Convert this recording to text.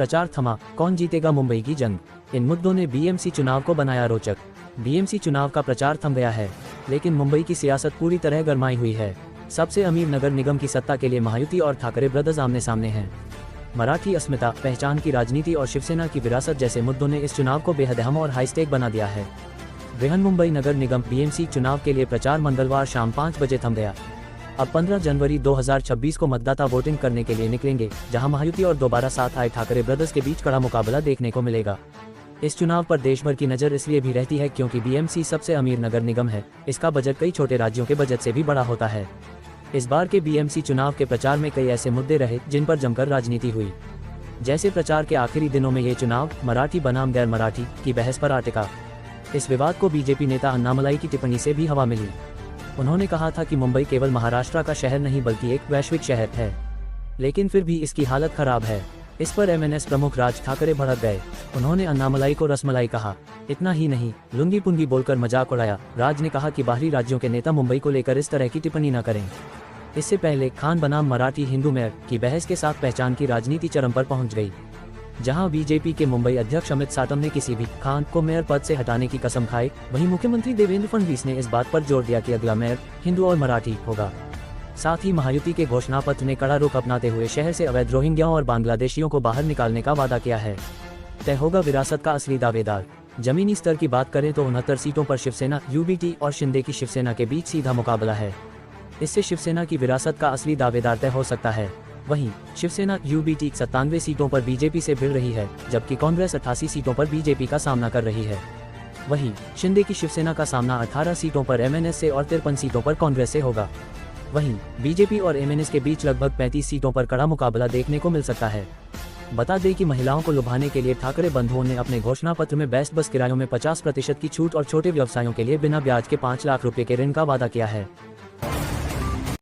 प्रचार थमा, कौन जीतेगा मुंबई की जंग। इन मुद्दों ने बीएमसी चुनाव को बनाया रोचक। बीएमसी चुनाव का प्रचार थम गया है, लेकिन मुंबई की सियासत पूरी तरह गरमाई हुई है। सबसे अमीर नगर निगम की सत्ता के लिए महायुति और ठाकरे ब्रदर्स आमने सामने हैं। मराठी अस्मिता, पहचान की राजनीति और शिवसेना की विरासत जैसे मुद्दों ने इस चुनाव को बेहद अहम और हाईस्टेक बना दिया है। बृहन्मुंबई नगर निगम बीएमसी चुनाव के लिए प्रचार मंगलवार शाम 5 बजे थम गया। अब 15 जनवरी 2026 को मतदाता वोटिंग करने के लिए निकलेंगे, जहां महायुति और दोबारा साथ आए ठाकरे ब्रदर्स के बीच कड़ा मुकाबला देखने को मिलेगा। इस चुनाव पर देश भर की नज़र इसलिए भी रहती है क्योंकि बीएमसी सबसे अमीर नगर निगम है। इसका बजट कई छोटे राज्यों के बजट से भी बड़ा होता है। इस बार के बीएमसी चुनाव के प्रचार में कई ऐसे मुद्दे रहे जिन पर जमकर राजनीति हुई। जैसे प्रचार के आखिरी दिनों में ये चुनाव मराठी बनाम गैर मराठी की बहस पर अटका। इस विवाद को बीजेपी नेता अन्नामलाई की टिप्पणी से भी हवा मिली। उन्होंने कहा था कि मुंबई केवल महाराष्ट्र का शहर नहीं बल्कि एक वैश्विक शहर है, लेकिन फिर भी इसकी हालत खराब है। इस पर एमएनएस प्रमुख राज ठाकरे भड़क गए। उन्होंने अन्नामलाई को रसमलाई कहा। इतना ही नहीं, लुंगी पुंगी बोलकर मजाक उड़ाया। राज ने कहा कि बाहरी राज्यों के नेता मुंबई को लेकर इस तरह की टिप्पणी न करें। इससे पहले खान बनाम मराठी हिंदू मेयर की बहस के साथ पहचान की राजनीति चरम पर पहुंच गई, जहां बीजेपी के मुंबई अध्यक्ष अमित साटम ने किसी भी खान को मेयर पद से हटाने की कसम खाई। वहीं मुख्यमंत्री देवेंद्र फडणवीस ने इस बात पर जोर दिया कि अगला मेयर हिंदू और मराठी होगा। साथ ही महायुति के घोषणा पत्र ने कड़ा रुख अपनाते हुए शहर से अवैध रोहिंग्याओं और बांग्लादेशियों को बाहर निकालने का वादा किया है। तय होगा विरासत का असली दावेदार। जमीनी स्तर की बात करें तो 69 सीटों पर शिवसेना, यूबीटी और शिंदे की शिवसेना के बीच सीधा मुकाबला है। इससे शिवसेना की विरासत का असली दावेदार तय हो सकता है। वहीं शिवसेना यूबीटी 97 सीटों पर बीजेपी से भिड़ रही है, जबकि कांग्रेस 88 सीटों पर बीजेपी का सामना कर रही है। वहीं शिंदे की शिवसेना का सामना 18 सीटों पर एमएनएस से और 53 सीटों पर कांग्रेस से होगा। वहीं बीजेपी और एमएनएस के बीच लगभग 35 सीटों पर कड़ा मुकाबला देखने को मिल सकता है। बता दें कि महिलाओं को लुभाने के लिए ठाकरे बंधुओं ने अपने घोषणा पत्र में बेस्ट बस किरायों में 50% की छूट और छोटे व्यवसायों के लिए बिना ब्याज के 5 लाख रुपए के ऋण का वादा किया है।